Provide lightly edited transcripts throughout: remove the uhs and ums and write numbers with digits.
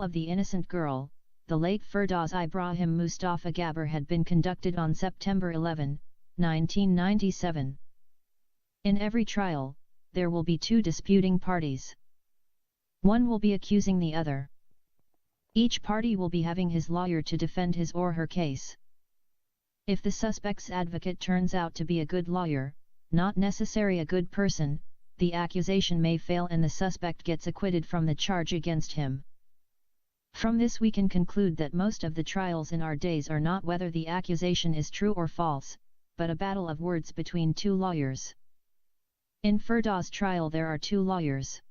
of the innocent girl, the late Firdaus Ibrahim Mustafa Gabbar had been conducted on September 11, 1997. In every trial, there will be two disputing parties. One will be accusing the other. Each party will be having his lawyer to defend his or her case. If the suspect's advocate turns out to be a good lawyer, not necessarily a good person, the accusation may fail and the suspect gets acquitted from the charge against him. From this we can conclude that most of the trials in our days are not whether the accusation is true or false, but a battle of words between two lawyers. In Firdaus' trial there are two lawyers.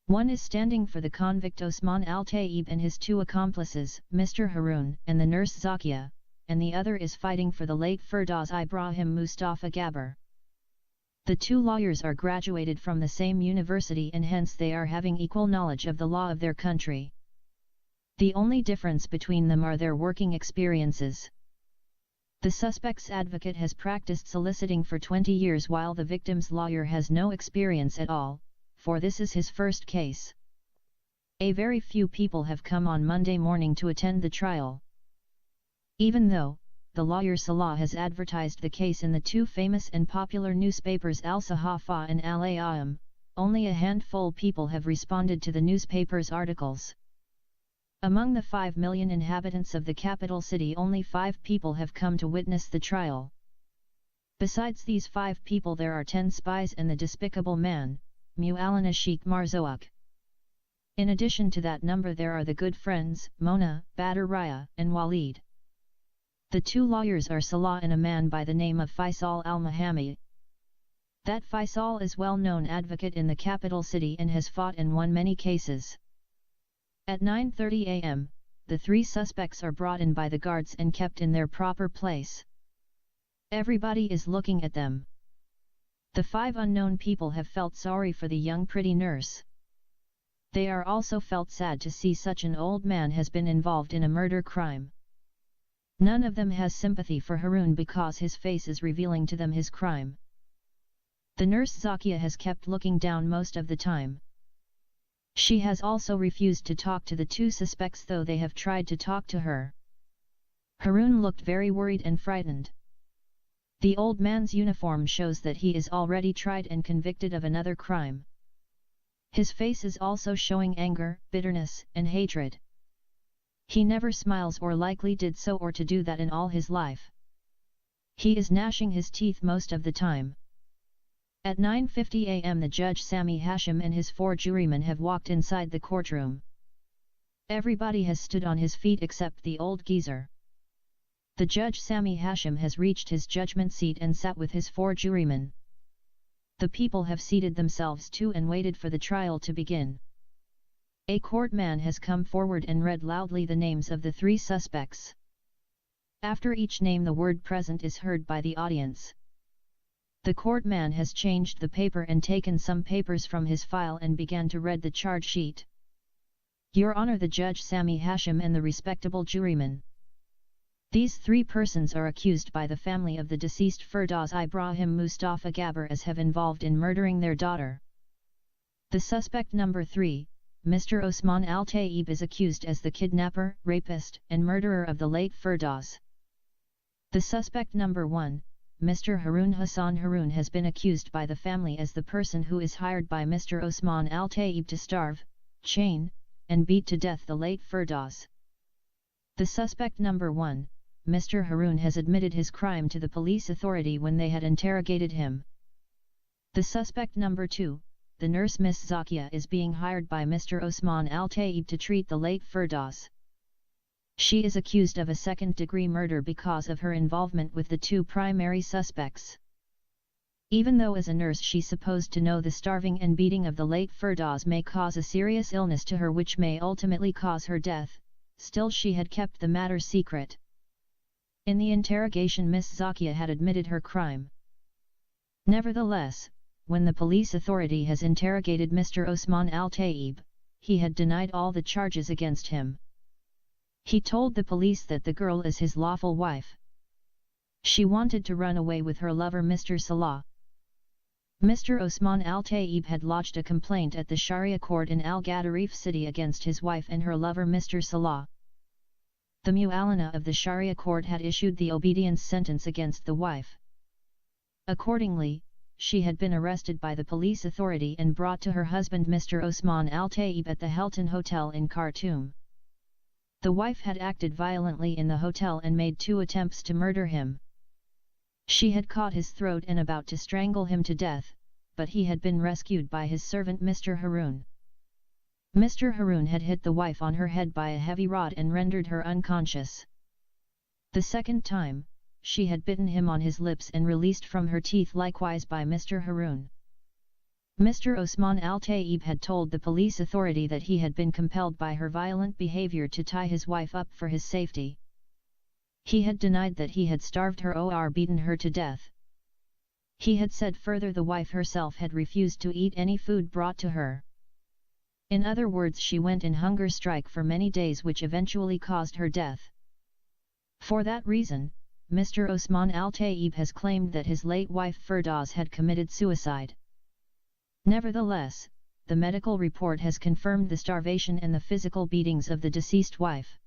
One is standing for the convict Osman Al-Taib and his two accomplices, Mr. Harun and the nurse Zakia, and the other is fighting for the late Firdaus Ibrahim Mustafa Gabbar. The two lawyers are graduated from the same university and hence they are having equal knowledge of the law of their country. The only difference between them are their working experiences. The suspect's advocate has practiced soliciting for 20 years while the victim's lawyer has no experience at all, for this is his first case. A very few people have come on Monday morning to attend the trial. Even though, the lawyer Salah has advertised the case in the two famous and popular newspapers Al Sahafa and Al Ayyam, only a handful people have responded to the newspaper's articles. Among the 5 million inhabitants of the capital city only 5 people have come to witness the trial. Besides these 5 people there are 10 spies and the despicable man, Maulana Sheikh Marzouk. In addition to that number there are the good friends, Mona, Badr Raya, and Walid. The two lawyers are Salah and a man by the name of Faisal al-Mohammed. That Faisal is well-known advocate in the capital city and has fought and won many cases. At 9:30 am, the 3 suspects are brought in by the guards and kept in their proper place. Everybody is looking at them. The 5 unknown people have felt sorry for the young pretty nurse. They are also felt sad to see such an old man has been involved in a murder crime. None of them has sympathy for Harun because his face is revealing to them his crime. The nurse Zakia has kept looking down most of the time. She has also refused to talk to the 2 suspects though they have tried to talk to her. Harun looked very worried and frightened. The old man's uniform shows that he is already tried and convicted of another crime. His face is also showing anger, bitterness, and hatred. He never smiles or likely did so or to do that in all his life. He is gnashing his teeth most of the time. At 9:50 am the judge Sami Hashim and his 4 jurymen have walked inside the courtroom. Everybody has stood on his feet except the old geezer. The judge Sami Hashim has reached his judgment seat and sat with his 4 jurymen. The people have seated themselves too and waited for the trial to begin. A courtman has come forward and read loudly the names of the 3 suspects. After each name the word present is heard by the audience. The courtman has changed the paper and taken some papers from his file and began to read the charge sheet. Your Honor, the judge Sami Hashim and the respectable jurymen. These 3 persons are accused by the family of the deceased Firdaus Ibrahim Mustafa Gabbar as have involved in murdering their daughter. The suspect number 3, Mr. Osman Al-Taib, is accused as the kidnapper, rapist, and murderer of the late Firdaus. The suspect number 1, Mr. Harun Hassan Harun, has been accused by the family as the person who is hired by Mr. Osman Al-Taib to starve, chain, and beat to death the late Firdaus. The suspect number 1, Mr. Harun, has admitted his crime to the police authority when they had interrogated him. The suspect number 2, the nurse Miss Zakia, is being hired by Mr. Osman Al-Taib to treat the late Firdaus. She is accused of a second-degree murder because of her involvement with the 2 primary suspects. Even though as a nurse she supposed to know the starving and beating of the late Firdaus may cause a serious illness to her which may ultimately cause her death, still she had kept the matter secret. In the interrogation Miss Zakia had admitted her crime. Nevertheless, when the police authority has interrogated Mr. Osman Al-Taib, he had denied all the charges against him. He told the police that the girl is his lawful wife. She wanted to run away with her lover Mr. Salah. Mr. Osman Al-Taib had lodged a complaint at the Sharia court in Al-Gadarif city against his wife and her lover Mr. Salah. The Mu'allana of the Sharia court had issued the obedience sentence against the wife. Accordingly, she had been arrested by the police authority and brought to her husband Mr. Osman Al-Taib at the Hilton Hotel in Khartoum. The wife had acted violently in the hotel and made 2 attempts to murder him. She had caught his throat and about to strangle him to death, but he had been rescued by his servant Mr. Haroon. Mr. Haroon had hit the wife on her head by a heavy rod and rendered her unconscious. The second time, she had bitten him on his lips and released from her teeth likewise by Mr. Haroon. Mr. Osman Al-Taib had told the police authority that he had been compelled by her violent behavior to tie his wife up for his safety. He had denied that he had starved her or beaten her to death. He had said further the wife herself had refused to eat any food brought to her. In other words, she went in hunger strike for many days, which eventually caused her death. For that reason, Mr. Osman Al-Taib has claimed that his late wife Firdaus had committed suicide. Nevertheless, the medical report has confirmed the starvation and the physical beatings of the deceased wife.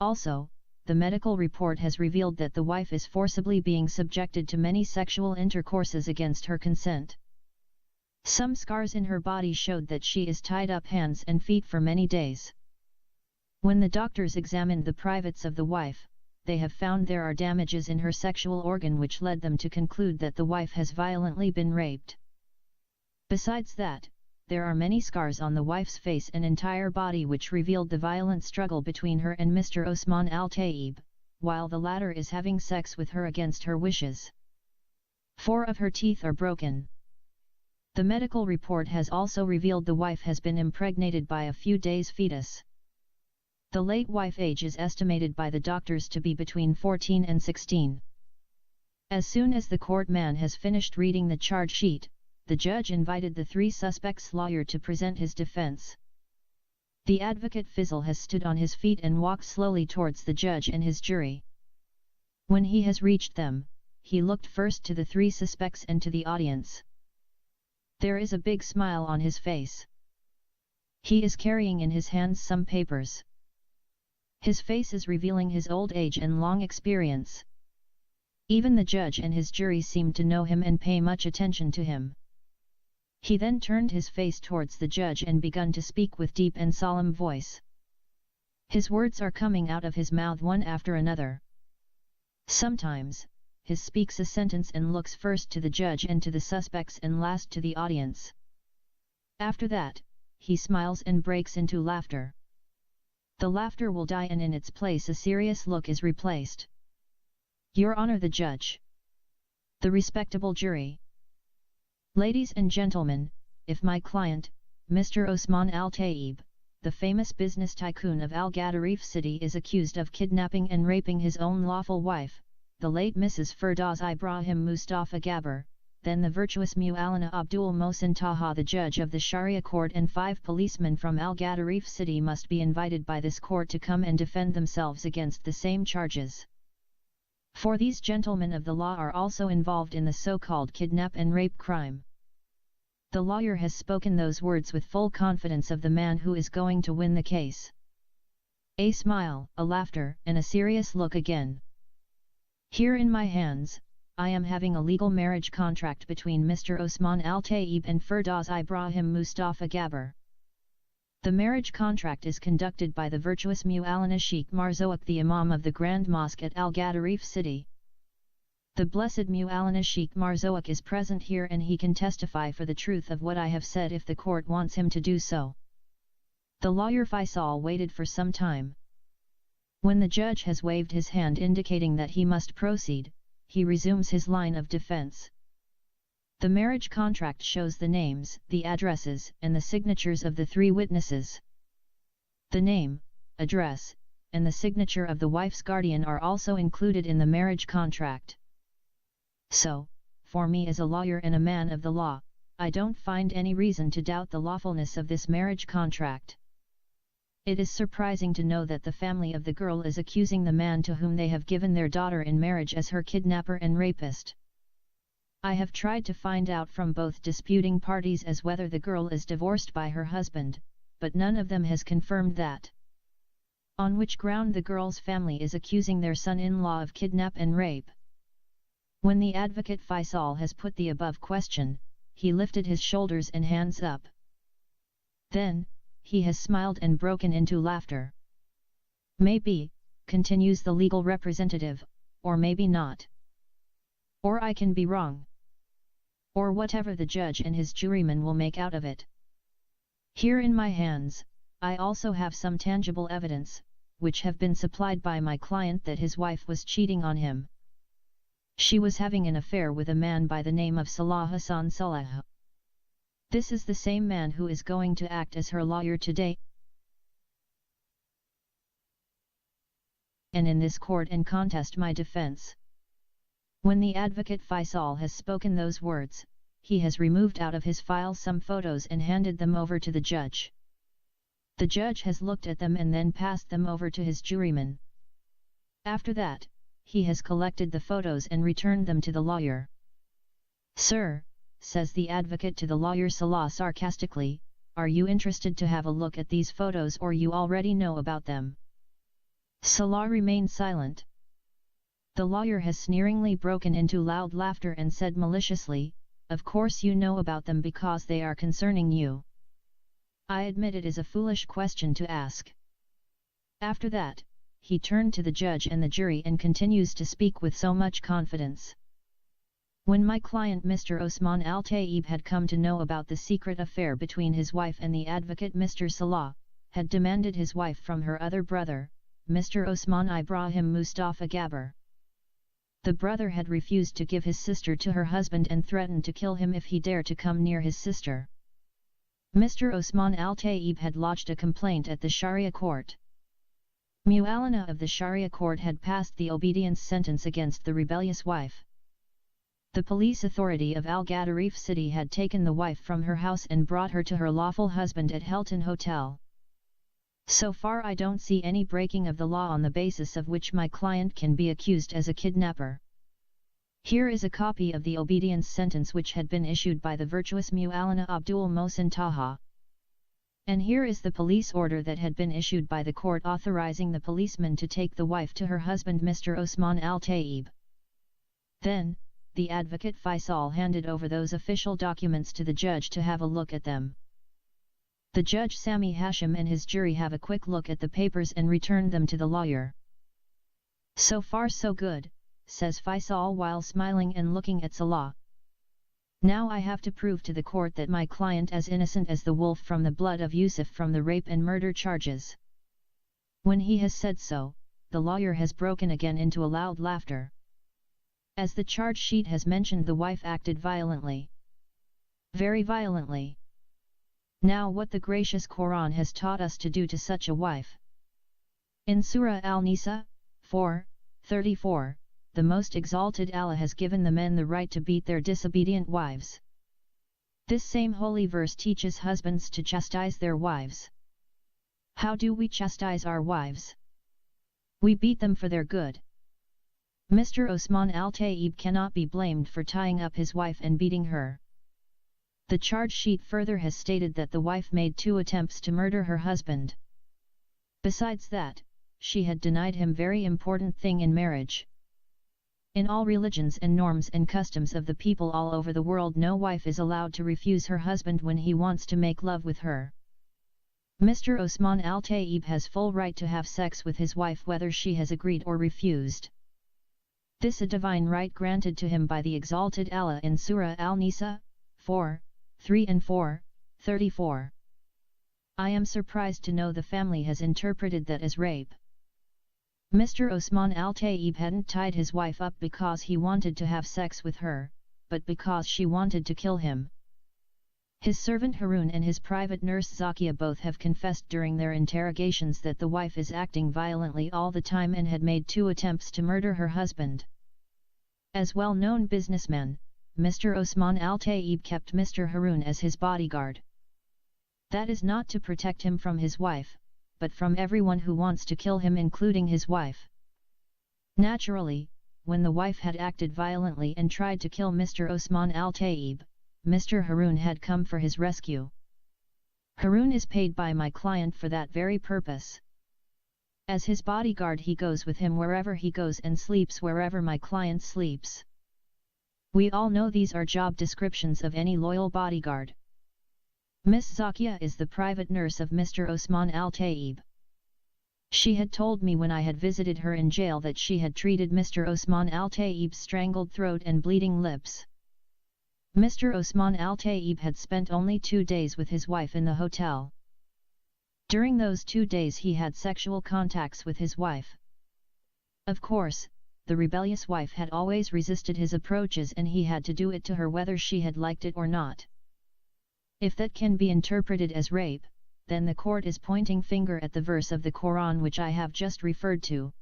Also, the medical report has revealed that the wife is forcibly being subjected to many sexual intercourses against her consent. Some scars in her body showed that she is tied up hands and feet for many days. When the doctors examined the privates of the wife, they have found there are damages in her sexual organ which led them to conclude that the wife has violently been raped. Besides that, there are many scars on the wife's face and entire body which revealed the violent struggle between her and Mr. Osman Al-Taib, while the latter is having sex with her against her wishes. 4 of her teeth are broken. The medical report has also revealed the wife has been impregnated by a few days' fetus. The late wife age is estimated by the doctors to be between 14 and 16. As soon as the court man has finished reading the charge sheet, the judge invited the 3 suspects' lawyer to present his defense. The advocate Fizzle has stood on his feet and walked slowly towards the judge and his jury. When he has reached them, he looked first to the 3 suspects and to the audience. There is a big smile on his face. He is carrying in his hands some papers. His face is revealing his old age and long experience. Even the judge and his jury seemed to know him and pay much attention to him. He then turned his face towards the judge and begun to speak with deep and solemn voice. His words are coming out of his mouth one after another. Sometimes, he speaks a sentence and looks first to the judge and to the suspects and last to the audience. After that, he smiles and breaks into laughter. The laughter will die and in its place a serious look is replaced. Your Honor the Judge. The respectable jury. Ladies and gentlemen, if my client, Mr. Osman Al-Taib, the famous business tycoon of Al-Gadarif city, is accused of kidnapping and raping his own lawful wife, the late Mrs. Firdaus Ibrahim Mustafa Gabr, then the virtuous Mu'allana Abdul Mohsin Taha, the judge of the Sharia court, and 5 policemen from Al-Gadarif city must be invited by this court to come and defend themselves against the same charges. For these gentlemen of the law are also involved in the so-called kidnap and rape crime. The lawyer has spoken those words with full confidence of the man who is going to win the case. A smile, a laughter, and a serious look again. Here in my hands, I am having a legal marriage contract between Mr. Osman Al-Taib and Firdaus Ibrahim Mustafa Gabr. The marriage contract is conducted by the virtuous Mu'allana Sheikh Marzouk, the Imam of the Grand Mosque at Al-Gadarif city. The blessed Mu'allana Sheikh Marzouk is present here and he can testify for the truth of what I have said if the court wants him to do so. The lawyer Faisal waited for some time. When the judge has waved his hand indicating that he must proceed, he resumes his line of defense. The marriage contract shows the names, the addresses, and the signatures of the 3 witnesses. The name, address, and the signature of the wife's guardian are also included in the marriage contract. So, for me as a lawyer and a man of the law, I don't find any reason to doubt the lawfulness of this marriage contract. It is surprising to know that the family of the girl is accusing the man to whom they have given their daughter in marriage as her kidnapper and rapist. I have tried to find out from both disputing parties as whether the girl is divorced by her husband, but none of them has confirmed that. On which ground the girl's family is accusing their son-in-law of kidnap and rape. When the advocate Faisal has put the above question, he lifted his shoulders and hands up. Then, he has smiled and broken into laughter. Maybe, continues the legal representative, or maybe not. Or I can be wrong. Or whatever the judge and his jurymen will make out of it. Here in my hands, I also have some tangible evidence, which have been supplied by my client that his wife was cheating on him. She was having an affair with a man by the name of Salah Hassan Salah. This is the same man who is going to act as her lawyer today. And in this court and contest my defense. When the advocate Faisal has spoken those words, he has removed out of his file some photos and handed them over to the judge. The judge has looked at them and then passed them over to his juryman. After that, he has collected the photos and returned them to the lawyer. Sir, says the advocate to the lawyer Salah sarcastically, are you interested to have a look at these photos or you already know about them? Salah remained silent. The lawyer has sneeringly broken into loud laughter and said maliciously, of course you know about them because they are concerning you. I admit it is a foolish question to ask. After that, he turned to the judge and the jury and continues to speak with so much confidence. When my client Mr. Osman Al-Taib had come to know about the secret affair between his wife and the advocate Mr. Salah, had demanded his wife from her other brother, Mr. Osman Ibrahim Mustafa Gabber. The brother had refused to give his sister to her husband and threatened to kill him if he dared to come near his sister. Mr. Osman Al-Taib had lodged a complaint at the Sharia court. Mu'allana of the Sharia court had passed the obedience sentence against the rebellious wife. The police authority of Al-Gadarif city had taken the wife from her house and brought her to her lawful husband at Hilton Hotel. So far I don't see any breaking of the law on the basis of which my client can be accused as a kidnapper. Here is a copy of the obedience sentence which had been issued by the virtuous Mu'allana Abdul Mohsin Taha. And here is the police order that had been issued by the court authorizing the policeman to take the wife to her husband Mr. Osman Al-Taib. Then, the advocate Faisal handed over those official documents to the judge to have a look at them. The judge Sami Hashim and his jury have a quick look at the papers and returned them to the lawyer. So far so good, says Faisal while smiling and looking at Salah. Now I have to prove to the court that my client is innocent as the wolf from the blood of Yusuf from the rape and murder charges. When he has said so, the lawyer has broken again into a loud laughter. As the charge sheet has mentioned, the wife acted violently. Very violently. Now what the gracious Quran has taught us to do to such a wife. In Surah Al-Nisa, 4:34, the Most Exalted Allah has given the men the right to beat their disobedient wives. This same holy verse teaches husbands to chastise their wives. How do we chastise our wives? We beat them for their good. Mr. Osman Al-Taib cannot be blamed for tying up his wife and beating her. The charge sheet further has stated that the wife made 2 attempts to murder her husband. Besides that, she had denied him very important thing in marriage. In all religions and norms and customs of the people all over the world, no wife is allowed to refuse her husband when he wants to make love with her. Mr. Osman Al-Taib has full right to have sex with his wife whether she has agreed or refused. This a divine right granted to him by the exalted Allah in Surah Al-Nisa, 4:3 and 4:34. I am surprised to know the family has interpreted that as rape. Mr. Osman Al-Taib hadn't tied his wife up because he wanted to have sex with her, but because she wanted to kill him. His servant Harun and his private nurse Zakia both have confessed during their interrogations that the wife is acting violently all the time and had made 2 attempts to murder her husband. As well-known businessman, Mr. Osman Al-Taib kept Mr. Harun as his bodyguard. That is not to protect him from his wife, but from everyone who wants to kill him, including his wife. Naturally, when the wife had acted violently and tried to kill Mr. Osman Al-Taib, Mr. Harun had come for his rescue. Harun is paid by my client for that very purpose. As his bodyguard, he goes with him wherever he goes and sleeps wherever my client sleeps. We all know these are job descriptions of any loyal bodyguard. Miss Zakia is the private nurse of Mr. Osman Al-Taib. She had told me when I had visited her in jail that she had treated Mr. Osman Al-Taib's strangled throat and bleeding lips. Mr. Osman Al-Taib had spent only 2 days with his wife in the hotel. During those 2 days he had sexual contacts with his wife. Of course, the rebellious wife had always resisted his approaches and he had to do it to her whether she had liked it or not. If that can be interpreted as rape, then the court is pointing finger at the verse of the Quran which I have just referred to.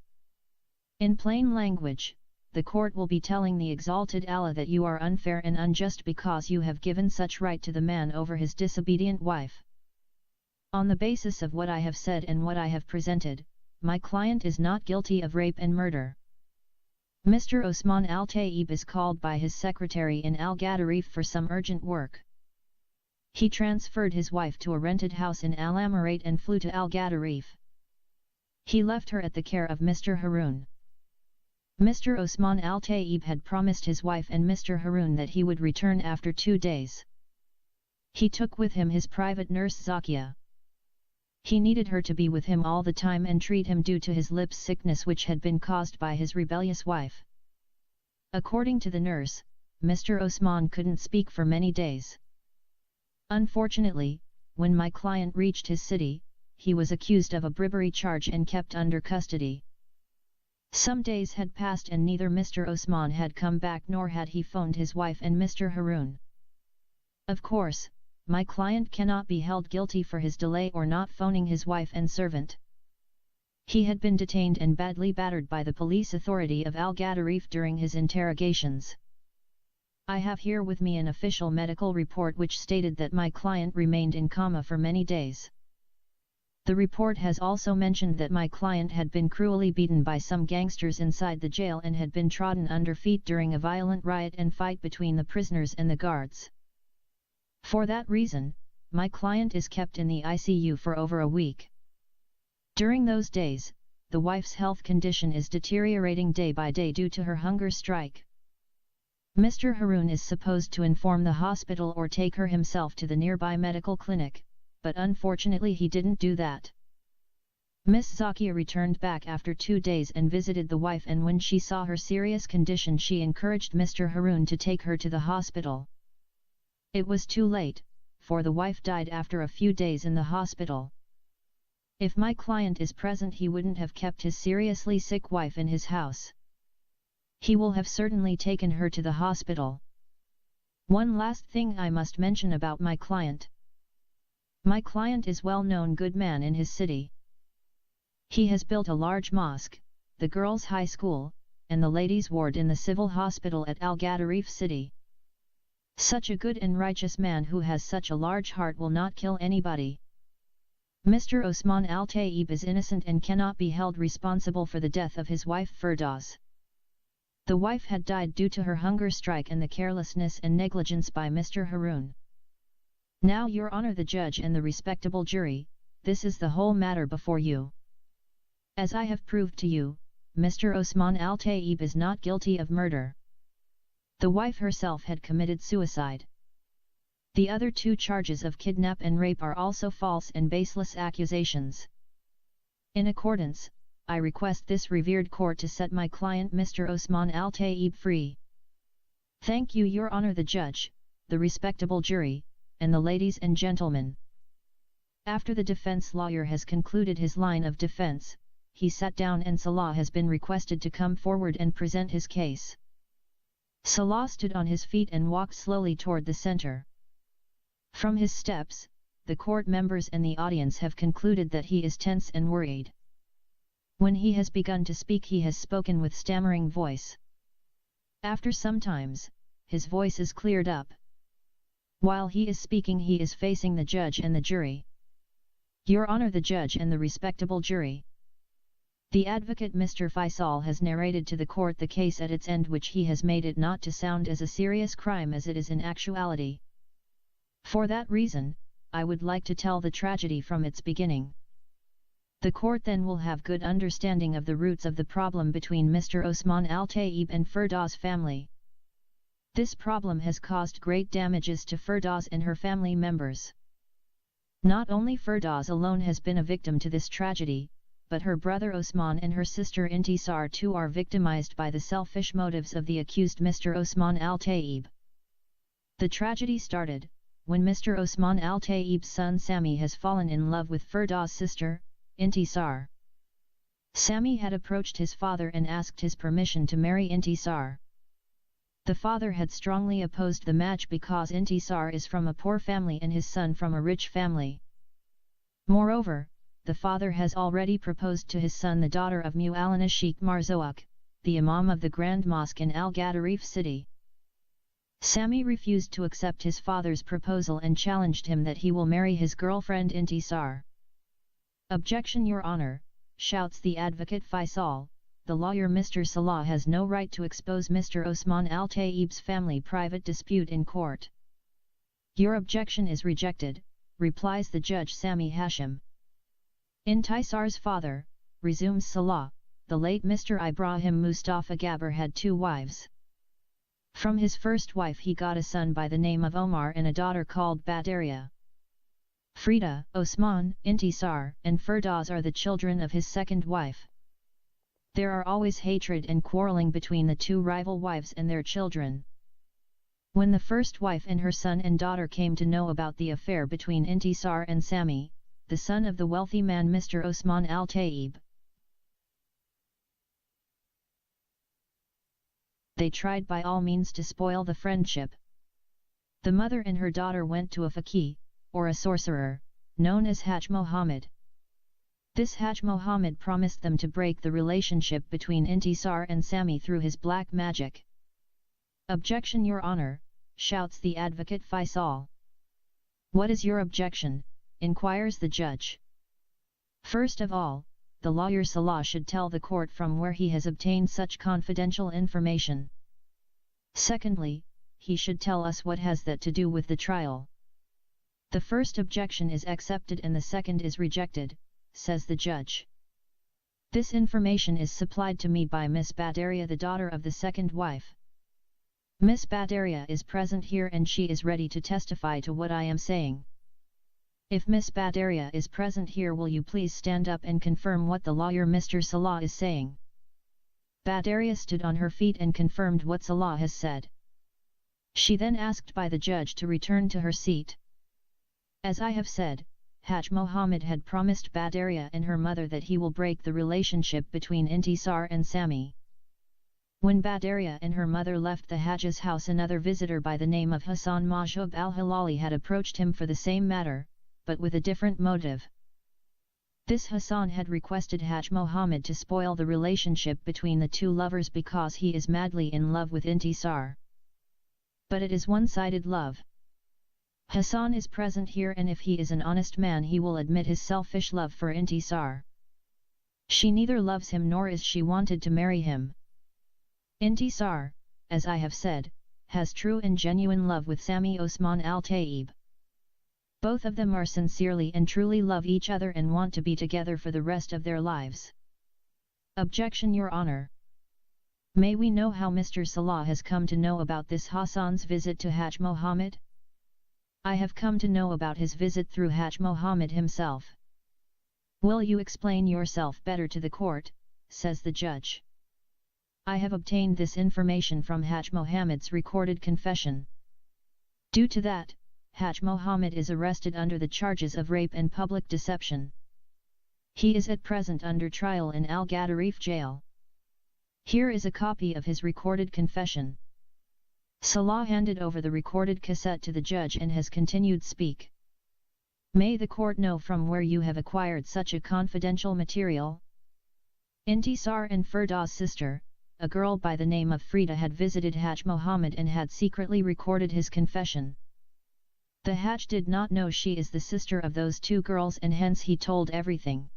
In plain language, the court will be telling the exalted Allah that you are unfair and unjust because you have given such right to the man over his disobedient wife. On the basis of what I have said and what I have presented, my client is not guilty of rape and murder. Mr. Osman Al-Taib is called by his secretary in Al-Gadarif for some urgent work. He transferred his wife to a rented house in Al-Amirate and flew to Al-Gadarif. He left her at the care of Mr. Harun. Mr. Osman Al-Taib had promised his wife and Mr. Harun that he would return after 2 days. He took with him his private nurse Zakia. He needed her to be with him all the time and treat him due to his lips sickness which had been caused by his rebellious wife. According to the nurse, Mr. Osman couldn't speak for many days. Unfortunately, when my client reached his city, he was accused of a bribery charge and kept under custody. Some days had passed and neither Mr. Osman had come back nor had he phoned his wife and Mr. Harun. Of course, my client cannot be held guilty for his delay or not phoning his wife and servant. He had been detained and badly battered by the police authority of Al-Gadarif during his interrogations. I have here with me an official medical report which stated that my client remained in coma for many days. The report has also mentioned that my client had been cruelly beaten by some gangsters inside the jail and had been trodden under feet during a violent riot and fight between the prisoners and the guards. For that reason, my client is kept in the ICU for over a week. During those days, the wife's health condition is deteriorating day by day due to her hunger strike. Mr. Harun is supposed to inform the hospital or take her himself to the nearby medical clinic, but unfortunately he didn't do that. Miss Zakia returned back after 2 days and visited the wife, and when she saw her serious condition she encouraged Mr. Harun to take her to the hospital. It was too late, for the wife died after a few days in the hospital. If my client is present he wouldn't have kept his seriously sick wife in his house. He will have certainly taken her to the hospital. One last thing I must mention about my client. My client is well-known good man in his city. He has built a large mosque, the girls' high school, and the ladies' ward in the civil hospital at Al-Gadarif city. Such a good and righteous man who has such a large heart will not kill anybody. Mr. Osman Al-Taib is innocent and cannot be held responsible for the death of his wife Firdaus. The wife had died due to her hunger strike and the carelessness and negligence by Mr. Harun. Now, Your Honor the judge and the respectable jury, this is the whole matter before you. As I have proved to you, Mr. Osman Al-Taib is not guilty of murder. The wife herself had committed suicide. The other 2 charges of kidnap and rape are also false and baseless accusations. In accordance, I request this revered court to set my client Mr. Osman Al-Taib free. Thank you, Your Honor the judge, the respectable jury, and the ladies and gentlemen. After the defense lawyer has concluded his line of defense, he sat down and Salah has been requested to come forward and present his case. Salah stood on his feet and walked slowly toward the center. From his steps, the court members and the audience have concluded that he is tense and worried. When he has begun to speak he has spoken with stammering voice. After some times, his voice is cleared up. While he is speaking he is facing the judge and the jury. Your Honor the judge and the respectable jury. The advocate Mr. Faisal has narrated to the court the case at its end, which he has made it not to sound as a serious crime as it is in actuality. For that reason, I would like to tell the tragedy from its beginning. The court then will have good understanding of the roots of the problem between Mr. Osman Al-Taib and Firdaus family. This problem has caused great damages to Firdaus and her family members. Not only Firdaus alone has been a victim to this tragedy, but her brother Osman and her sister Intisar too are victimized by the selfish motives of the accused Mr. Osman Al-Taib. The tragedy started when Mr. Osman Al-Taib's son Sami has fallen in love with Firdaus' sister, Intisar. Sami had approached his father and asked his permission to marry Intisar. The father had strongly opposed the match because Intisar is from a poor family and his son from a rich family. Moreover, the father has already proposed to his son the daughter of Maulana Sheikh Marzouk, the Imam of the Grand Mosque in Al-Gadarif city. Sami refused to accept his father's proposal and challenged him that he will marry his girlfriend Intisar. "Objection, Your Honor," shouts the advocate Faisal. "The lawyer Mr. Salah has no right to expose Mr. Osman Al-Taib's family private dispute in court." "Your objection is rejected," replies the judge Sami Hashim. "Intisar's father," resumes Salah, "the late Mr. Ibrahim Mustafa Gabr had 2 wives. From his first wife he got a son by the name of Omar and a daughter called Badaria. Frida, Osman, Intisar, and Firdaus are the children of his second wife. There are always hatred and quarreling between the 2 rival wives and their children. When the first wife and her son and daughter came to know about the affair between Intisar and Sami, the son of the wealthy man Mr. Osman Al-Taib, they tried by all means to spoil the friendship. The mother and her daughter went to a faqih, or a sorcerer, known as Haj Mohammed. This Haj Mohammed promised them to break the relationship between Intisar and Sami through his black magic." "Objection, Your Honor," shouts the advocate Faisal. "What is your objection?" inquires the judge. "First of all, the lawyer Salah should tell the court from where he has obtained such confidential information. Secondly, he should tell us what has that to do with the trial." "The first objection is accepted and the second is rejected," says the judge. "This information is supplied to me by Miss Badaria, the daughter of the second wife. Miss Badaria is present here and she is ready to testify to what I am saying. If Miss Badaria is present here, will you please stand up and confirm what the lawyer Mr. Salah is saying?" Badaria stood on her feet and confirmed what Salah has said. She then asked by the judge to return to her seat. "As I have said, Haj Mohammed had promised Badaria and her mother that he will break the relationship between Intisar and Sami. When Badaria and her mother left the Hajj's house, another visitor by the name of Hassan Mahjoub al-Halali had approached him for the same matter, but with a different motive. This Hassan had requested Haj Mohammed to spoil the relationship between the 2 lovers because he is madly in love with Intisar. But it is one-sided love. Hassan is present here, and if he is an honest man he will admit his selfish love for Intisar. She neither loves him nor is she wanted to marry him. Intisar, as I have said, has true and genuine love with Sami Osman Al-Taib. Both of them are sincerely and truly love each other and want to be together for the rest of their lives." "Objection, Your Honor. May we know how Mr. Salah has come to know about this Hassan's visit to Haj Mohammed?" "I have come to know about his visit through Haj Mohammed himself." "Will you explain yourself better to the court?" says the judge. "I have obtained this information from Haj Mohammed's recorded confession. Due to that, Haj Mohammed is arrested under the charges of rape and public deception. He is at present under trial in Al-Gadarif jail. Here is a copy of his recorded confession." Salah handed over the recorded cassette to the judge and has continued speak. "May the court know from where you have acquired such a confidential material?" Intisar and Firdaus' sister, a girl by the name of Frida, had visited Haj Mohammed and had secretly recorded his confession. The Haj did not know she is the sister of those 2 girls and hence he told everything.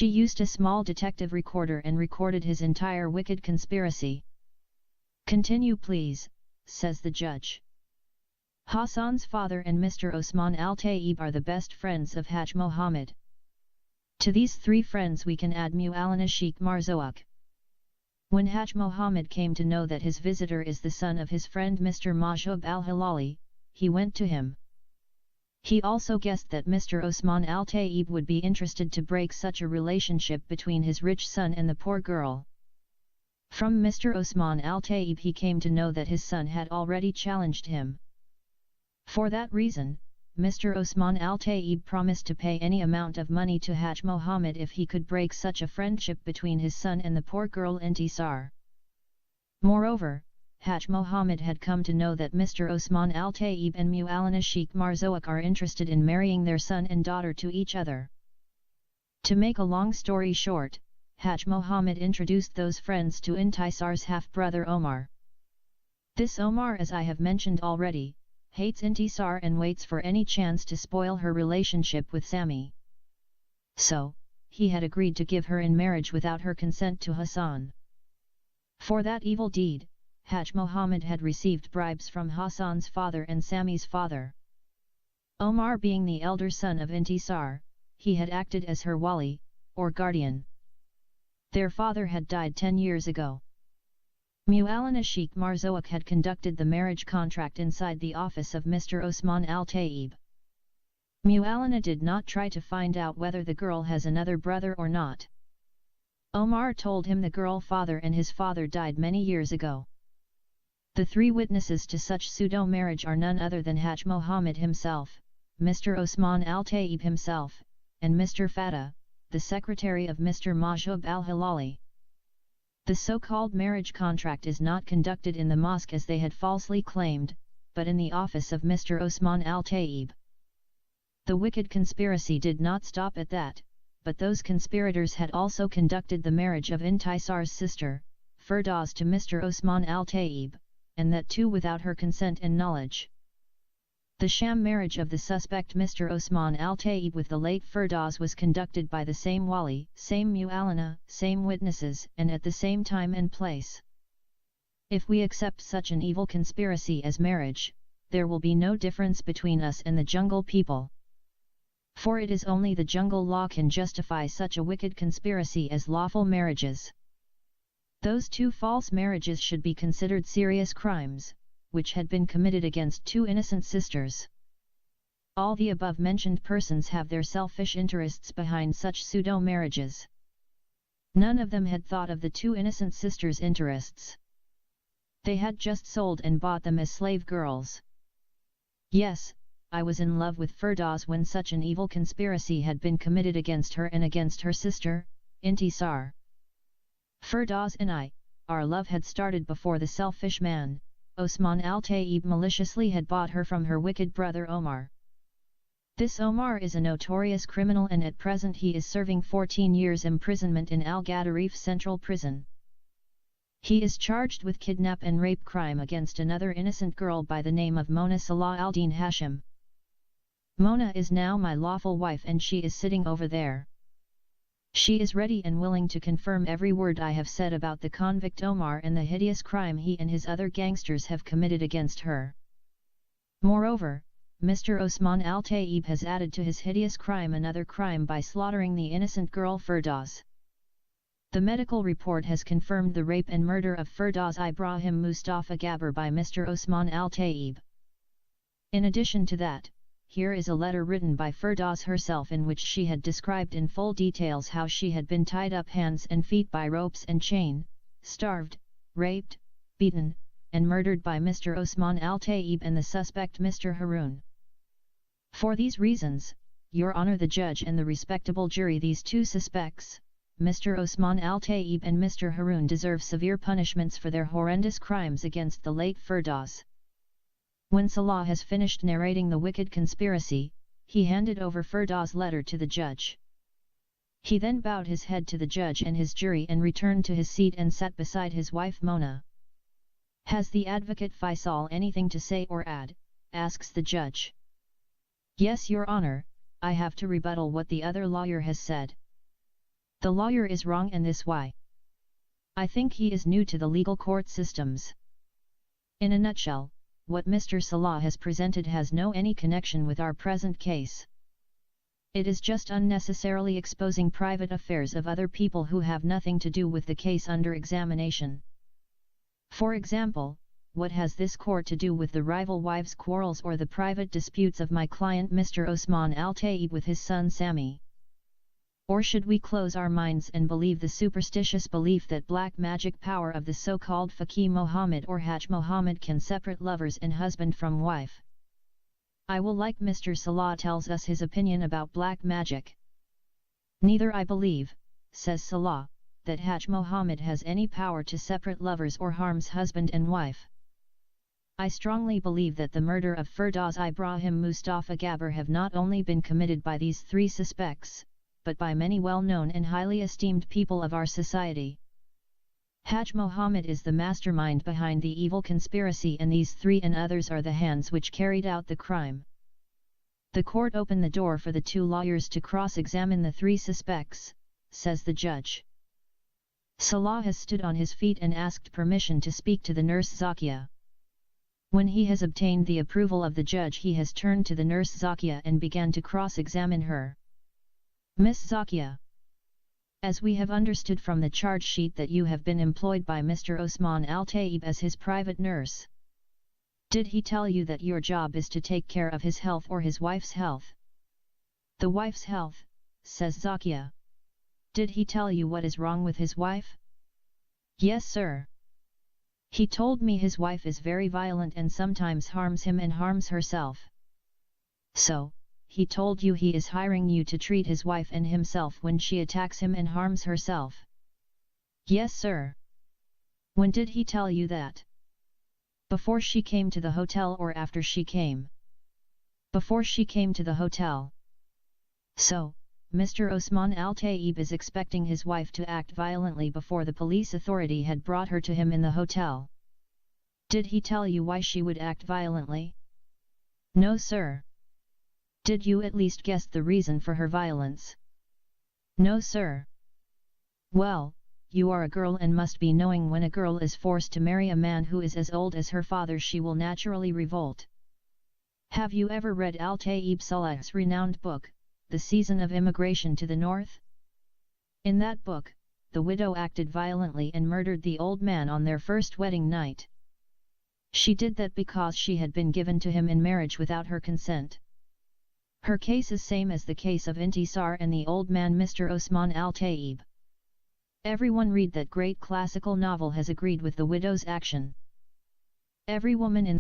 She used a small detective recorder and recorded his entire wicked conspiracy. "Continue please," says the judge. Hassan's father and Mr. Osman Al-Taib are the best friends of Haj Mohammed. To these three friends we can add Mu'allana Sheikh Marzouk. When Haj Mohammed came to know that his visitor is the son of his friend Mr. Mahjoub al-Halali, he went to him. He also guessed that Mr. Osman Al-Taib would be interested to break such a relationship between his rich son and the poor girl. From Mr. Osman Al-Taib he came to know that his son had already challenged him. For that reason, Mr. Osman Al-Taib promised to pay any amount of money to Haj Mohammed if he could break such a friendship between his son and the poor girl Intisar. Moreover, Haj Mohammed had come to know that Mr. Osman Al-Taib and Mu'allana Sheikh Marzouk are interested in marrying their son and daughter to each other. To make a long story short, Haj Mohammed introduced those friends to Intisar's half-brother Omar. This Omar, as I have mentioned already, hates Intisar and waits for any chance to spoil her relationship with Sami. So, he had agreed to give her in marriage without her consent to Hassan. For that evil deed, Haj Mohammed had received bribes from Hassan's father and Sami's father. Omar being the elder son of Intisar, he had acted as her wali, or guardian. Their father had died 10 years ago. Mu'allana Sheikh Marzouk had conducted the marriage contract inside the office of Mr. Osman Al-Taib. Mu'allana did not try to find out whether the girl has another brother or not. Omar told him the girl father and his father died many years ago. The three witnesses to such pseudo-marriage are none other than Haj Mohammed himself, Mr. Osman Al-Taib himself, and Mr. Fatah, the secretary of Mr. Mahjoub al-Halali. The so-called marriage contract is not conducted in the mosque as they had falsely claimed, but in the office of Mr. Osman Al-Taib. The wicked conspiracy did not stop at that, but those conspirators had also conducted the marriage of Intisar's sister, Firdaus, to Mr. Osman Al-Taib, and that too without her consent and knowledge. The sham marriage of the suspect Mr. Osman Al-Taib with the late Firdaus was conducted by the same wali, same mu'allana, same witnesses, and at the same time and place. If we accept such an evil conspiracy as marriage, there will be no difference between us and the jungle people. For it is only the jungle law can justify such a wicked conspiracy as lawful marriages. Those two false marriages should be considered serious crimes, which had been committed against two innocent sisters. All the above-mentioned persons have their selfish interests behind such pseudo-marriages. None of them had thought of the two innocent sisters' interests. They had just sold and bought them as slave girls. Yes, I was in love with Firdaus when such an evil conspiracy had been committed against her and against her sister, Intisar. Firdaus and I, our love had started before the selfish man, Osman Al-Taib, maliciously had bought her from her wicked brother Omar. This Omar is a notorious criminal and at present he is serving 14 years imprisonment in Al-Gadarif Central Prison. He is charged with kidnap and rape crime against another innocent girl by the name of Mona Salah al-Din Hashim. Mona is now my lawful wife and she is sitting over there. She is ready and willing to confirm every word I have said about the convict Omar and the hideous crime he and his other gangsters have committed against her. Moreover, Mr. Osman Al-Taib has added to his hideous crime another crime by slaughtering the innocent girl Firdaus. The medical report has confirmed the rape and murder of Firdaus Ibrahim Mustafa Gabr by Mr. Osman Al-Taib. In addition to that, here is a letter written by Firdaus herself in which she had described in full details how she had been tied up hands and feet by ropes and chain, starved, raped, beaten, and murdered by Mr. Osman Al-Taib and the suspect Mr. Harun. For these reasons, Your Honor the judge and the respectable jury, these two suspects, Mr. Osman Al-Taib and Mr. Harun, deserve severe punishments for their horrendous crimes against the late Firdaus. When Salah has finished narrating the wicked conspiracy, he handed over Firdaus' letter to the judge. He then bowed his head to the judge and his jury and returned to his seat and sat beside his wife Mona. Has the advocate Faisal anything to say or add? Asks the judge. Yes, Your Honor, I have to rebuttal what the other lawyer has said. The lawyer is wrong, and this why. I think he is new to the legal court systems. In a nutshell, what Mr. Salah has presented has no any connection with our present case. It is just unnecessarily exposing private affairs of other people who have nothing to do with the case under examination. For example, what has this court to do with the rival wives' quarrels or the private disputes of my client Mr. Osman Al-Taib with his son Sami? Or should we close our minds and believe the superstitious belief that black magic power of the so-called Faqih Mohammed or Hajj Mohammed can separate lovers and husband from wife? I will like Mr. Salah tells us his opinion about black magic. Neither I believe, says Salah, that Hajj Mohammed has any power to separate lovers or harms husband and wife. I strongly believe that the murder of Firdaus Ibrahim Mustafa Gabr have not only been committed by these three suspects, but by many well-known and highly esteemed people of our society. Hajj Mohammed is the mastermind behind the evil conspiracy, and these three and others are the hands which carried out the crime. The court opened the door for the two lawyers to cross-examine the three suspects, says the judge. Salah has stood on his feet and asked permission to speak to the nurse Zakia. When he has obtained the approval of the judge, he has turned to the nurse Zakia and began to cross-examine her. Miss Zakia, as we have understood from the charge sheet that you have been employed by Mr. Osman Al-Taib as his private nurse. Did he tell you that your job is to take care of his health or his wife's health? The wife's health, says Zakia. Did he tell you what is wrong with his wife? Yes, sir. He told me his wife is very violent and sometimes harms him and harms herself. So, he told you he is hiring you to treat his wife and himself when she attacks him and harms herself? Yes, sir. When did he tell you that? Before she came to the hotel or after she came? Before she came to the hotel. So, Mr. Osman Al-Taib is expecting his wife to act violently before the police authority had brought her to him in the hotel. Did he tell you why she would act violently? No, sir. Did you at least guess the reason for her violence? No, sir. Well, you are a girl and must be knowing when a girl is forced to marry a man who is as old as her father, she will naturally revolt. Have you ever read Al-Taib Salah's renowned book, The Season of Immigration to the North? In that book, the widow acted violently and murdered the old man on their first wedding night. She did that because she had been given to him in marriage without her consent. Her case is same as the case of Intisar and the old man Mr. Osman Al-Taib. Everyone read that great classical novel has agreed with the widow's action. Every woman in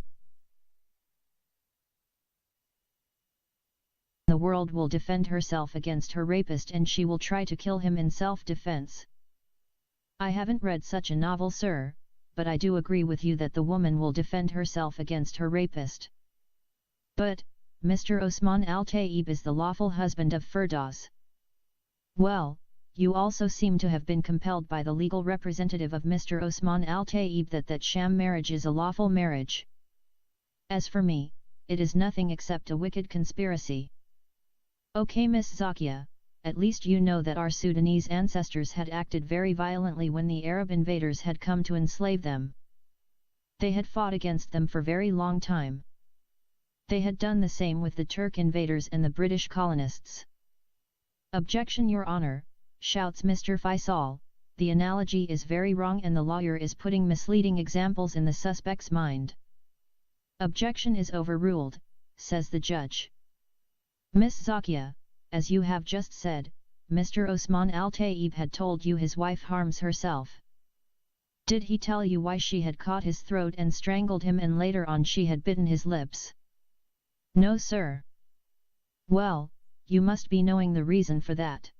the world will defend herself against her rapist, and she will try to kill him in self-defense. I haven't read such a novel, sir, but I do agree with you that the woman will defend herself against her rapist. But, Mr. Osman Al-Taib is the lawful husband of Firdaus. Well, you also seem to have been compelled by the legal representative of Mr. Osman Al-Taib that sham marriage is a lawful marriage. As for me, it is nothing except a wicked conspiracy. Okay, Miss Zakia, at least you know that our Sudanese ancestors had acted very violently when the Arab invaders had come to enslave them. They had fought against them for very long time. They had done the same with the Turk invaders and the British colonists. Objection, Your Honor, shouts Mr. Faisal, the analogy is very wrong and the lawyer is putting misleading examples in the suspect's mind. Objection is overruled, says the judge. Miss Zakia, as you have just said, Mr. Osman Al-Taib had told you his wife harms herself. Did he tell you why she had caught his throat and strangled him and later on she had bitten his lips? No, sir. Well, you must be knowing the reason for that.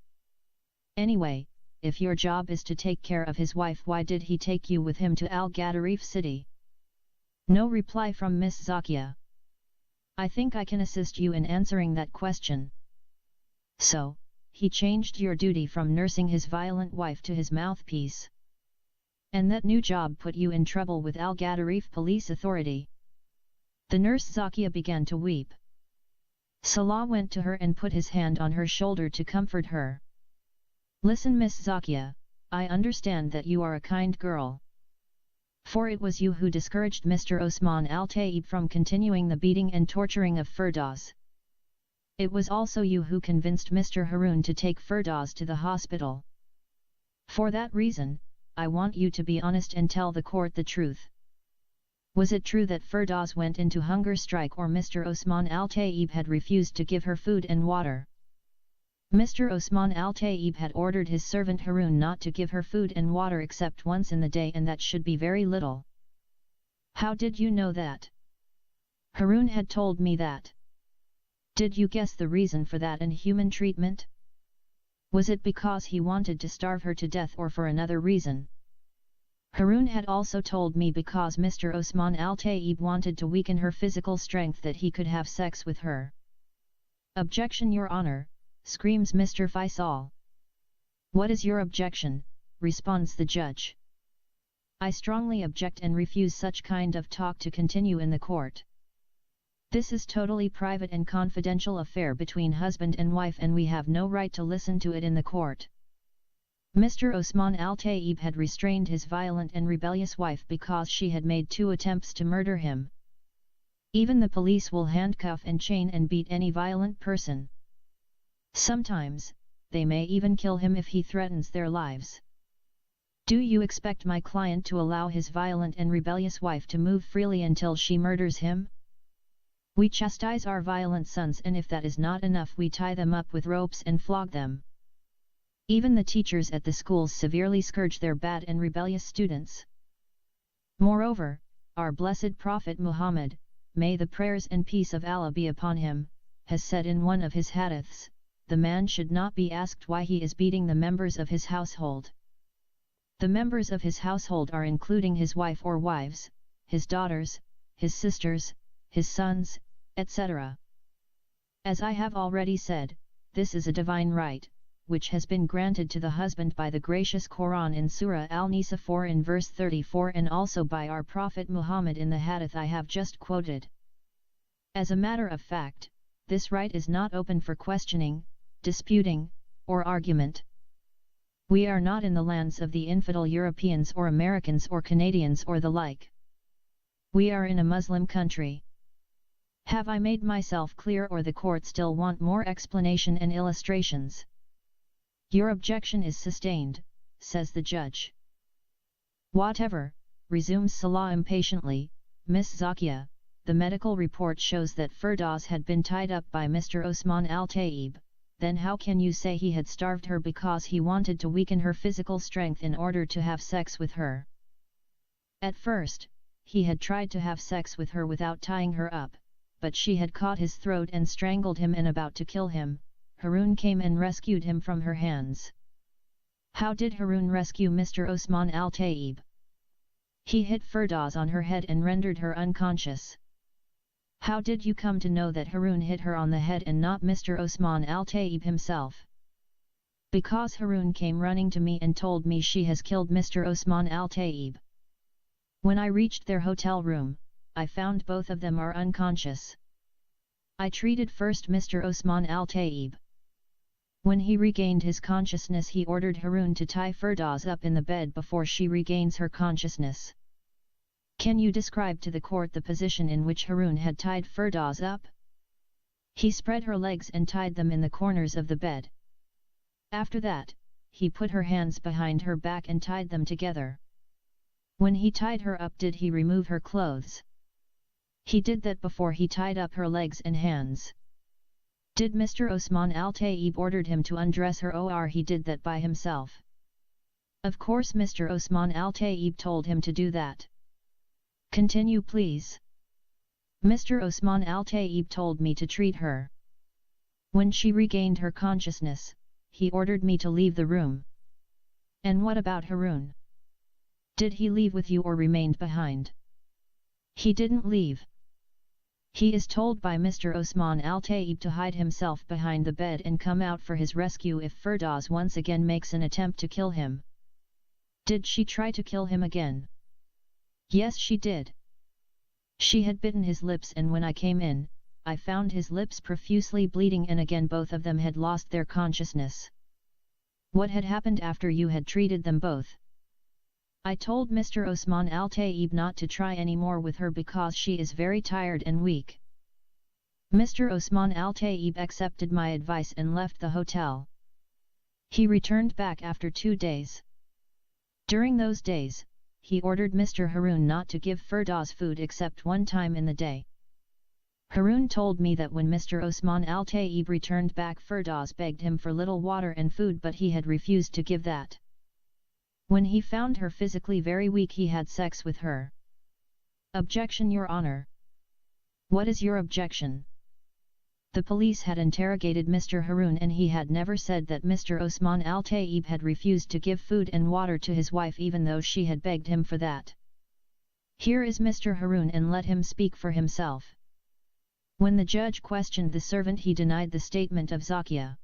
Anyway, if your job is to take care of his wife, why did he take you with him to Al-Gadarif city? No reply from Miss Zakia. I think I can assist you in answering that question. So, he changed your duty from nursing his violent wife to his mouthpiece. And that new job put you in trouble with Al-Gadarif police authority. The nurse Zakia began to weep. Salah went to her and put his hand on her shoulder to comfort her. Listen, Miss Zakia, I understand that you are a kind girl. For it was you who discouraged Mr. Osman Al-Taib from continuing the beating and torturing of Firdaus. It was also you who convinced Mr. Harun to take Firdaus to the hospital. For that reason, I want you to be honest and tell the court the truth. Was it true that Firdaus went into hunger strike, or Mr. Osman Al-Taib had refused to give her food and water? Mr. Osman Al-Taib had ordered his servant Harun not to give her food and water except once in the day, and that should be very little. How did you know that? Harun had told me that. Did you guess the reason for that inhuman treatment? Was it because he wanted to starve her to death, or for another reason? Harun had also told me because Mr. Osman Al-Taib wanted to weaken her physical strength that he could have sex with her. Objection, Your Honor, screams Mr. Faisal. What is your objection? Responds the judge. I strongly object and refuse such kind of talk to continue in the court. This is totally private and confidential affair between husband and wife, and we have no right to listen to it in the court. Mr. Osman Al-Taib had restrained his violent and rebellious wife because she had made 2 attempts to murder him. Even the police will handcuff and chain and beat any violent person. Sometimes, they may even kill him if he threatens their lives. Do you expect my client to allow his violent and rebellious wife to move freely until she murders him? We chastise our violent sons, and if that is not enough, we tie them up with ropes and flog them. Even the teachers at the schools severely scourge their bad and rebellious students. Moreover, our blessed Prophet Muhammad, may the prayers and peace of Allah be upon him, has said in one of his hadiths, the man should not be asked why he is beating the members of his household. The members of his household are including his wife or wives, his daughters, his sisters, his sons, etc. As I have already said, this is a divine right, which has been granted to the husband by the gracious Quran in Surah Al-Nisa 4 in verse 34, and also by our Prophet Muhammad in the hadith I have just quoted. As a matter of fact, this right is not open for questioning, disputing, or argument. We are not in the lands of the infidel Europeans or Americans or Canadians or the like. We are in a Muslim country. Have I made myself clear, or the court still want more explanation and illustrations? Your objection is sustained, says the judge. Whatever, resumes Salah impatiently, Miss Zakia, the medical report shows that Firdaus had been tied up by Mr. Osman Al-Taib, then how can you say he had starved her because he wanted to weaken her physical strength in order to have sex with her? At first, he had tried to have sex with her without tying her up, but she had caught his throat and strangled him, and about to kill him, Harun came and rescued him from her hands. How did Harun rescue Mr. Osman Al-Taib? He hit Firdaus on her head and rendered her unconscious. How did you come to know that Harun hit her on the head and not Mr. Osman Al-Taib himself? Because Harun came running to me and told me she has killed Mr. Osman Al-Taib. When I reached their hotel room, I found both of them are unconscious. I treated first Mr. Osman Al-Taib. When he regained his consciousness, he ordered Harun to tie Firdaus up in the bed before she regains her consciousness. Can you describe to the court the position in which Harun had tied Firdaus up? He spread her legs and tied them in the corners of the bed. After that, he put her hands behind her back and tied them together. When he tied her up, did he remove her clothes? He did that before he tied up her legs and hands. Did Mr. Osman Al-Taib ordered him to undress her, or he did that by himself? Of course Mr. Osman Al-Taib told him to do that. Continue please. Mr. Osman Al-Taib told me to treat her. When she regained her consciousness, he ordered me to leave the room. And what about Harun? Did he leave with you or remained behind? He didn't leave. He is told by Mr. Osman Al-Taib to hide himself behind the bed and come out for his rescue if Firdaus once again makes an attempt to kill him. Did she try to kill him again? Yes, she did. She had bitten his lips, and when I came in, I found his lips profusely bleeding, and again both of them had lost their consciousness. What had happened after you had treated them both? I told Mr. Osman Al-Taib not to try any more with her because she is very tired and weak. Mr. Osman Al-Taib accepted my advice and left the hotel. He returned back after 2 days. During those days, he ordered Mr. Harun not to give Firdaus food except one time in the day. Harun told me that when Mr. Osman Al-Taib returned back, Firdaus begged him for little water and food, but he had refused to give that. When he found her physically very weak, he had sex with her. Objection, Your Honor. What is your objection? The police had interrogated Mr. Harun and he had never said that Mr. Osman Al-Taib had refused to give food and water to his wife even though she had begged him for that. Here is Mr. Harun and let him speak for himself. When the judge questioned the servant, he denied the statement of Zakia.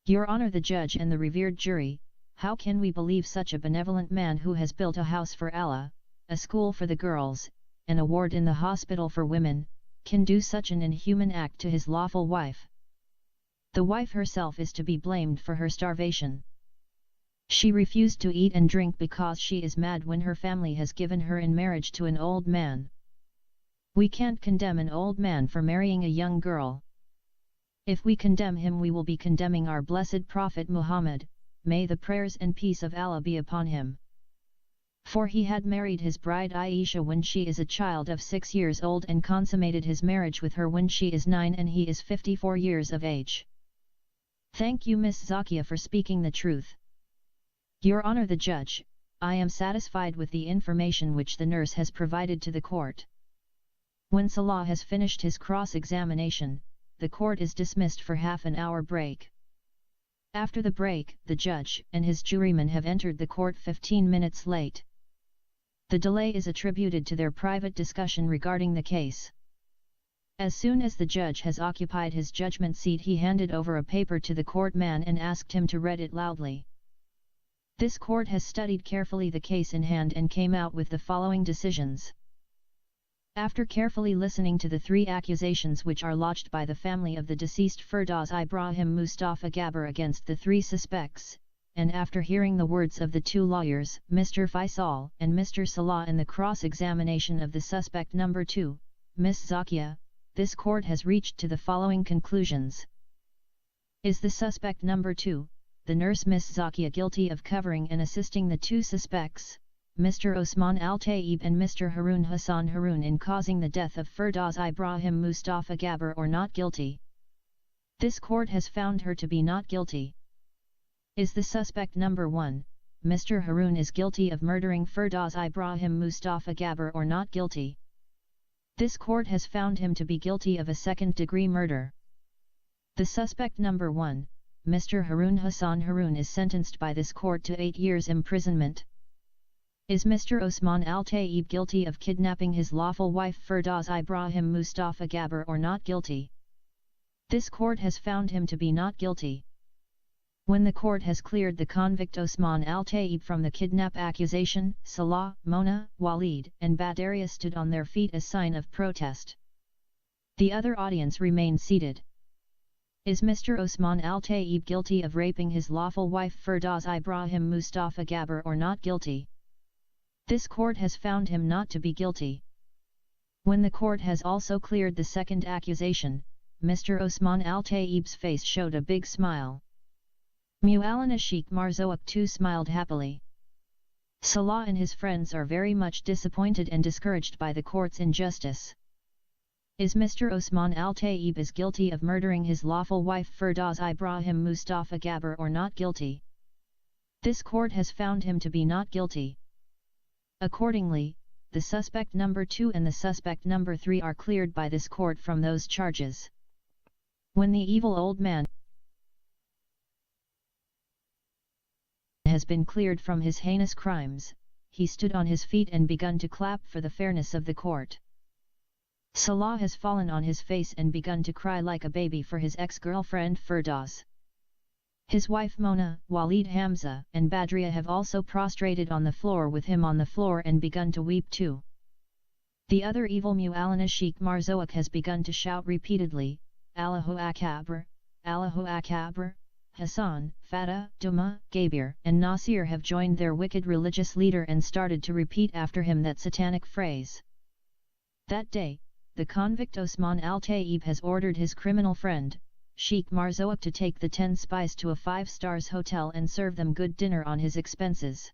Your Honor, the judge and the revered jury, how can we believe such a benevolent man who has built a house for Allah, a school for the girls, and a ward in the hospital for women, can do such an inhuman act to his lawful wife? The wife herself is to be blamed for her starvation. She refused to eat and drink because she is mad when her family has given her in marriage to an old man. We can't condemn an old man for marrying a young girl. If we condemn him, we will be condemning our blessed Prophet Muhammad, may the prayers and peace of Allah be upon him. For he had married his bride Aisha when she is a child of 6 years old and consummated his marriage with her when she is 9 and he is 54 years of age. Thank you, Miss Zakia, for speaking the truth. Your Honor, the judge, I am satisfied with the information which the nurse has provided to the court. When Salah has finished his cross-examination, the court is dismissed for half an hour break. After the break, the judge and his jurymen have entered the court 15 minutes late. The delay is attributed to their private discussion regarding the case. As soon as the judge has occupied his judgment seat, he handed over a paper to the court man and asked him to read it loudly. This court has studied carefully the case in hand and came out with the following decisions. After carefully listening to the 3 accusations which are lodged by the family of the deceased Firdaus Ibrahim Mustafa Gabbar against the 3 suspects, and after hearing the words of the 2 lawyers, Mr. Faisal and Mr. Salah, and the cross-examination of the suspect number 2, Miss Zakia, this court has reached to the following conclusions. Is the suspect number 2, the nurse Miss Zakia, guilty of covering and assisting the 2 suspects, Mr. Osman Al-Taib and Mr. Harun Hassan Harun, in causing the death of Firdaus Ibrahim Mustafa Gabbar, or not guilty? This court has found her to be not guilty. Is the suspect number 1, Mr. Harun, is guilty of murdering Firdaus Ibrahim Mustafa Gabbar, or not guilty? This court has found him to be guilty of a second-degree murder. The suspect number 1, Mr. Harun Hassan Harun, is sentenced by this court to 8 years imprisonment. Is Mr. Osman Al-Taib guilty of kidnapping his lawful wife Firdaus Ibrahim Mustafa Gabbar, or not guilty? This court has found him to be not guilty. When the court has cleared the convict Osman Al-Taib from the kidnap accusation, Salah, Mona, Walid, and Badaria stood on their feet as sign of protest. The other audience remained seated. Is Mr. Osman Al-Taib guilty of raping his lawful wife Firdaus Ibrahim Mustafa Gabbar, or not guilty? This court has found him not to be guilty. When the court has also cleared the second accusation, Mr. Osman Al-Taib's face showed a big smile. Maulana Sheikh Marzouk too smiled happily. Salah and his friends are very much disappointed and discouraged by the court's injustice. Is Mr. Osman Al-Taib is guilty of murdering his lawful wife Firdaus Ibrahim Mustafa Gabbar, or not guilty? This court has found him to be not guilty. Accordingly, the suspect number 2 and the suspect number 3 are cleared by this court from those charges. When the evil old man has been cleared from his heinous crimes, he stood on his feet and begun to clap for the fairness of the court. Salah has fallen on his face and begun to cry like a baby for his ex-girlfriend Firdaus. His wife Mona, Walid Hamza, and Badria have also prostrated on the floor with him on the floor and begun to weep too. The other evil Maulana Sheikh Marzouk has begun to shout repeatedly, Allahu Akbar, Allahu Akbar, Hassan, Fatah, Duma, Gabir and Nasir have joined their wicked religious leader and started to repeat after him that satanic phrase. That day, the convict Osman al-Tayyib has ordered his criminal friend, Sheikh Marzouk, to take the 10 spies to a 5-star hotel and serve them good dinner on his expenses.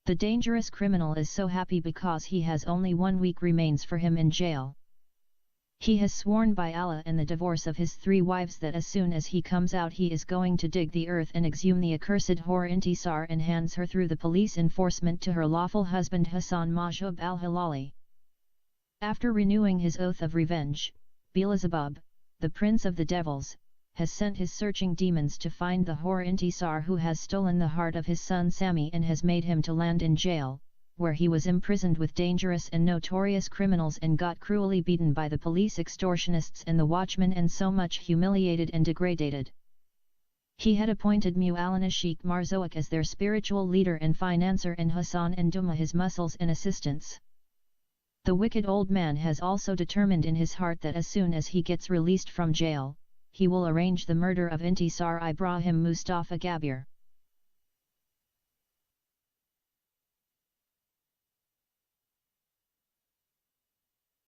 The dangerous criminal is so happy because he has only 1 week remains for him in jail. He has sworn by Allah and the divorce of his 3 wives that as soon as he comes out he is going to dig the earth and exhume the accursed whore Intisar and hands her through the police enforcement to her lawful husband Hassan Mahjoub al-Halali. After renewing his oath of revenge, Beelzebub, the prince of the devils, has sent his searching demons to find the whore Intisar, who has stolen the heart of his son Sami and has made him to land in jail, where he was imprisoned with dangerous and notorious criminals and got cruelly beaten by the police extortionists and the watchmen and so much humiliated and degraded. He had appointed Mu'allana Sheikh Marzouk as their spiritual leader and financer and Hassan and Duma his muscles and assistants. The wicked old man has also determined in his heart that as soon as he gets released from jail, he will arrange the murder of Intisar Ibrahim Mustafa Gabir.